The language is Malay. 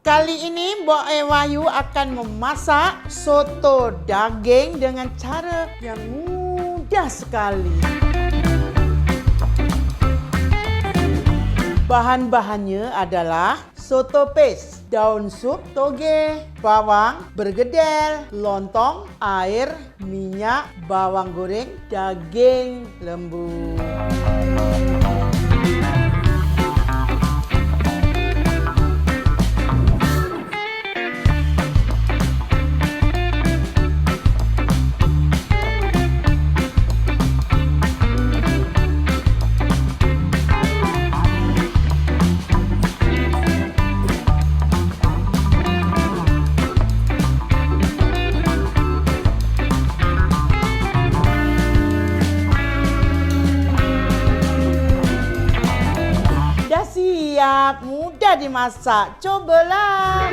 Kali ini Mbok Wahyu akan memasak soto daging dengan cara yang mudah sekali. Bahan-bahannya adalah soto paste, daun sup toge, bawang bergedel, lontong, air, minyak, bawang goreng, daging lembu. Dah siap, mudah dimasak. Cobalah.